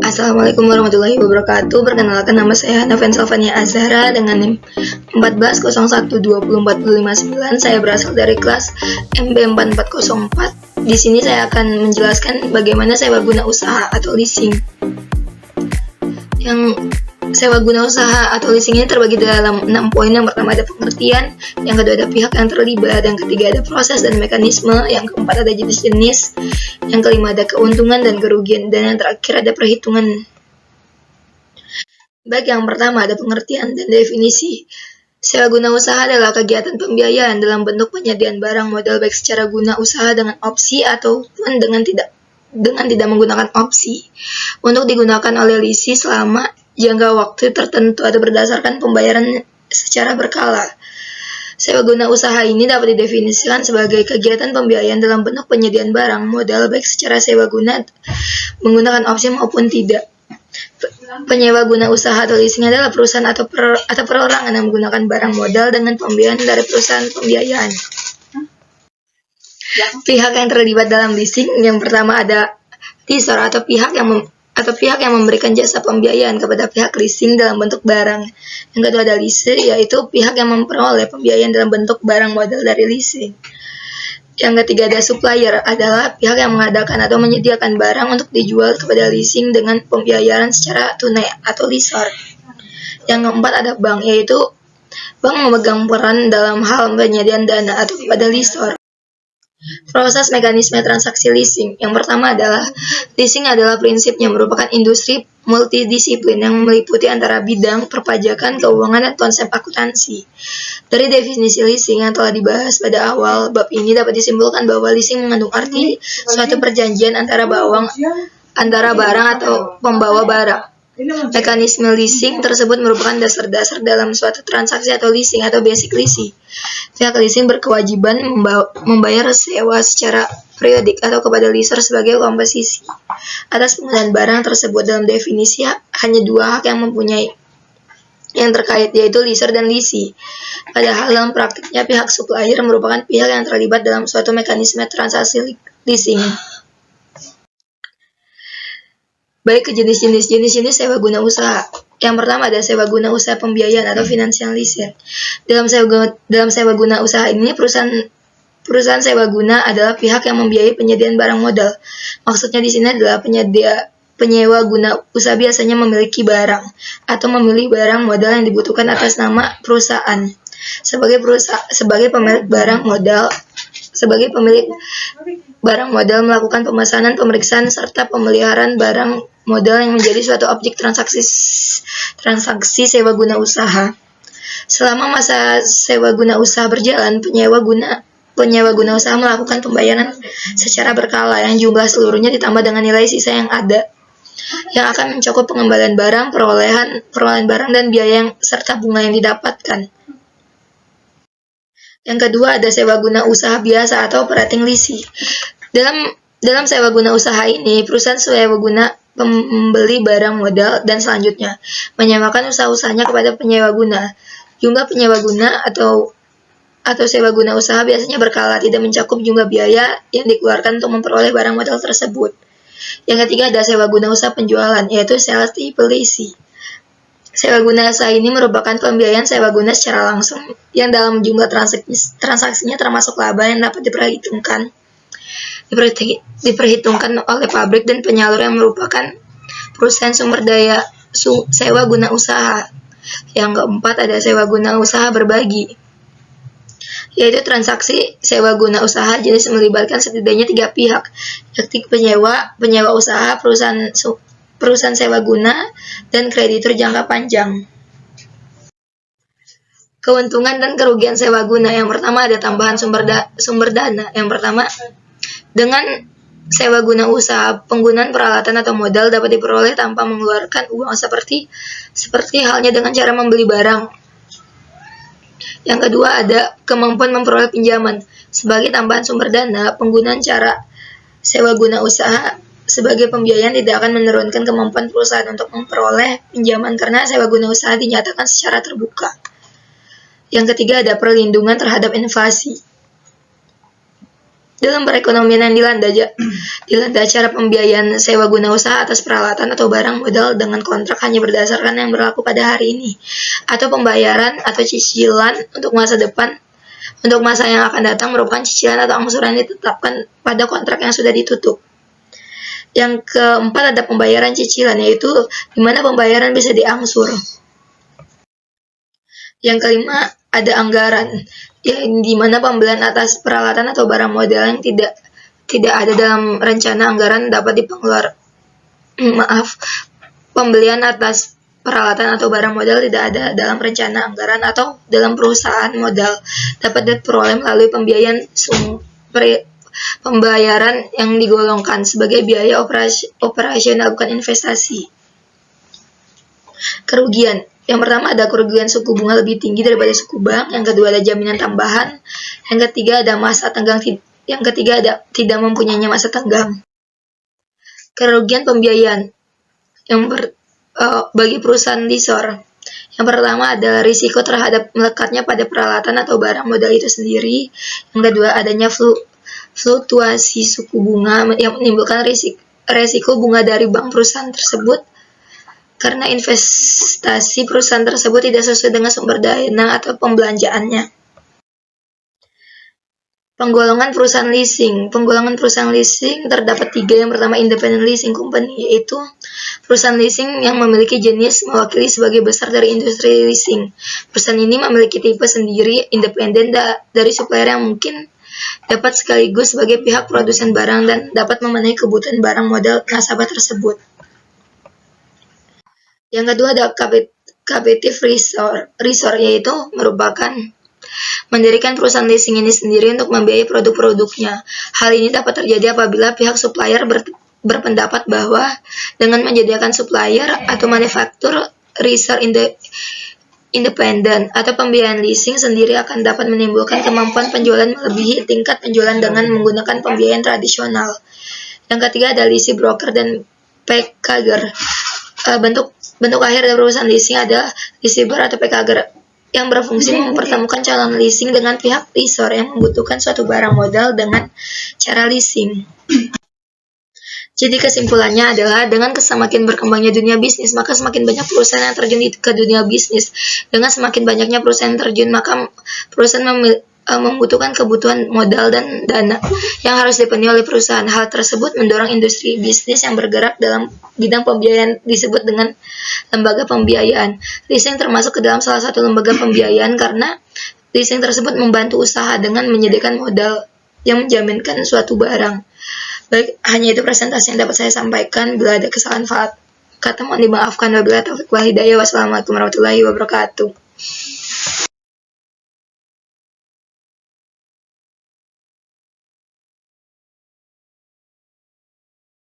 Assalamualaikum warahmatullahi wabarakatuh. Perkenalkan, nama saya Hanafen Salvania Azhara dengan NIM 1401204059. Saya berasal dari kelas MB4404. Di sini saya akan menjelaskan bagaimana sewa guna usaha atau leasing. Yang sewa guna usaha atau leasing ini terbagi dalam 6 poin. Yang pertama ada pengertian, yang kedua ada pihak yang terlibat, yang ketiga ada proses dan mekanisme, yang keempat ada jenis-jenis, yang kelima ada keuntungan dan kerugian, dan yang terakhir ada perhitungan. Baik, yang pertama ada pengertian dan definisi. Sewa guna usaha adalah kegiatan pembiayaan dalam bentuk penyediaan barang modal baik secara guna usaha dengan opsi ataupun dengan tidak menggunakan opsi untuk digunakan oleh lisi selama jangka waktu tertentu atau berdasarkan pembayaran secara berkala. Sewa guna usaha ini dapat didefinisikan sebagai kegiatan pembiayaan dalam bentuk penyediaan barang modal baik secara sewa guna menggunakan opsi maupun tidak. Penyewa guna usaha atau leasing adalah perusahaan atau perorangan yang menggunakan barang modal dengan pembiayaan dari perusahaan pembiayaan. Pihak yang terlibat dalam leasing, yang pertama ada lessor atau pihak yang memberikan jasa pembiayaan kepada pihak leasing dalam bentuk barang. Yang kedua ada lease, yaitu pihak yang memperoleh pembiayaan dalam bentuk barang modal dari leasing. Yang ketiga ada supplier, adalah pihak yang mengadakan atau menyediakan barang untuk dijual kepada leasing dengan pembiayaan secara tunai atau lessor. Yang keempat ada bank, yaitu bank memegang peran dalam hal penyediaan dana atau kepada lessor. Proses mekanisme transaksi leasing. Yang pertama adalah leasing adalah prinsipnya merupakan industri multidisiplin yang meliputi antara bidang perpajakan, keuangan, dan konsep akuntansi. Dari definisi leasing yang telah dibahas pada awal bab ini dapat disimpulkan bahwa leasing mengandung arti suatu perjanjian antara barang atau pembawa barang. Mekanisme leasing tersebut merupakan dasar-dasar dalam suatu transaksi atau leasing atau basic leasing. Pihak leasing berkewajiban membayar sewa secara periodik atau kepada lessor sebagai kompensasi atas penggunaan barang tersebut. Dalam definisi hanya dua hak yang terkait, yaitu lessor dan lessee. Padahal dalam praktiknya pihak supplier merupakan pihak yang terlibat dalam suatu mekanisme transaksi leasing. Baik, ke jenis sewa guna usaha. Yang pertama ada sewa guna usaha pembiayaan atau financial leasing. Dalam sewa guna usaha ini perusahaan sewa guna adalah pihak yang membiayai penyediaan barang modal. Maksudnya di sini adalah penyewa guna usaha biasanya memiliki barang atau memilih barang modal yang dibutuhkan atas nama perusahaan. Sebagai pemilik barang modal melakukan pemesanan, pemeriksaan, serta pemeliharaan barang modal yang menjadi suatu objek transaksi sewa guna usaha. Selama masa sewa guna usaha berjalan, penyewa guna usaha melakukan pembayaran secara berkala yang jumlah seluruhnya ditambah dengan nilai sisa yang ada, yang akan mencakup pengembalian barang, perolehan barang, dan biaya serta bunga yang didapatkan. Yang kedua ada sewa guna usaha biasa atau operating lease. Dalam sewa guna usaha ini, perusahaan sewa guna membeli barang modal dan selanjutnya menyewakan usaha-usahanya kepada penyewa guna. Jumlah penyewa guna atau sewa guna usaha biasanya berkala, tidak mencakup jumlah biaya yang dikeluarkan untuk memperoleh barang modal tersebut. Yang ketiga ada sewa guna usaha penjualan, yaitu sales type lease. Sewa guna usaha ini merupakan pembiayaan sewa guna secara langsung yang dalam jumlah transaksinya termasuk laba yang dapat diperhitungkan oleh pabrik dan penyalur yang merupakan perusahaan sumber daya sewa guna usaha. Yang keempat ada sewa guna usaha berbagi, yaitu transaksi sewa guna usaha jenis melibatkan setidaknya 3 pihak, yakni penyewa usaha, perusahaan sewa guna, dan kreditur jangka panjang. Keuntungan dan kerugian sewa guna. Yang pertama ada tambahan sumber dana. Yang pertama, dengan sewa guna usaha, penggunaan peralatan atau modal dapat diperoleh tanpa mengeluarkan uang seperti halnya dengan cara membeli barang. Yang kedua ada kemampuan memperoleh pinjaman. Sebagai tambahan sumber dana, penggunaan cara sewa guna usaha sebagai pembiayaan tidak akan menurunkan kemampuan perusahaan untuk memperoleh pinjaman karena sewa guna usaha dinyatakan secara terbuka. Yang ketiga ada perlindungan terhadap inflasi. Dalam perekonomian yang dilanda cara pembiayaan sewa guna usaha atas peralatan atau barang modal dengan kontrak hanya berdasarkan yang berlaku pada hari ini, atau pembayaran atau cicilan untuk masa depan, untuk masa yang akan datang merupakan cicilan atau angsuran yang ditetapkan pada kontrak yang sudah ditutup. Yang keempat ada pembayaran cicilan, yaitu di mana pembayaran bisa diangsur. Yang kelima ada anggaran, yang di mana pembelian atas peralatan atau barang modal yang tidak ada dalam rencana anggaran dapat pembelian atas peralatan atau barang modal tidak ada dalam rencana anggaran atau dalam perusahaan modal dapat diperoleh melalui pembayaran yang digolongkan sebagai biaya operasional bukan investasi. Kerugian. Yang pertama ada kerugian suku bunga lebih tinggi daripada suku bank, yang kedua ada jaminan tambahan, yang ketiga ada masa tenggang, yang ketiga ada tidak mempunyainya masa tenggang. Kerugian pembiayaan bagi perusahaan lessor. Yang pertama ada risiko terhadap melekatnya pada peralatan atau barang modal itu sendiri. Yang kedua adanya fluktuasi suku bunga yang menimbulkan resiko bunga dari bank perusahaan tersebut karena investasi perusahaan tersebut tidak sesuai dengan sumber dana atau pembelanjaannya. Penggolongan perusahaan leasing. Penggolongan perusahaan leasing terdapat 3. Yang pertama independent leasing company, yaitu perusahaan leasing yang memiliki jenis mewakili sebagai besar dari industri leasing. Perusahaan ini memiliki tipe sendiri, independen dari supplier yang mungkin dapat sekaligus sebagai pihak produsen barang dan dapat memenuhi kebutuhan barang modal nasabah tersebut. Yang kedua ada captive resort, yaitu merupakan mendirikan perusahaan leasing ini sendiri untuk membiayai produk-produknya. Hal ini dapat terjadi apabila pihak supplier berpendapat bahwa dengan menyediakan supplier atau manufaktur resort independen atau pembiayaan leasing sendiri akan dapat menimbulkan kemampuan penjualan melebihi tingkat penjualan dengan menggunakan pembiayaan tradisional. Yang ketiga ada leasing broker dan packager. Bentuk akhir dari perusahaan leasing adalah receiver atau packager yang berfungsi mempertemukan calon leasing dengan pihak lessor yang membutuhkan suatu barang modal dengan cara leasing. Jadi kesimpulannya adalah dengan semakin berkembangnya dunia bisnis, maka semakin banyak perusahaan yang terjun ke dunia bisnis. Dengan semakin banyaknya perusahaan yang terjun, maka perusahaan membutuhkan kebutuhan modal dan dana yang harus dipenuhi oleh perusahaan. Hal tersebut mendorong industri bisnis yang bergerak dalam bidang pembiayaan disebut dengan lembaga pembiayaan. Leasing termasuk ke dalam salah satu lembaga pembiayaan karena leasing tersebut membantu usaha dengan menyediakan modal yang menjaminkan suatu barang. Baik, hanya itu presentasi yang dapat saya sampaikan. Bila ada kesalahan kata mohon dimaafkan. Wabillahi taufiq wal hidayah. Wassalamualaikum warahmatullahi wabarakatuh.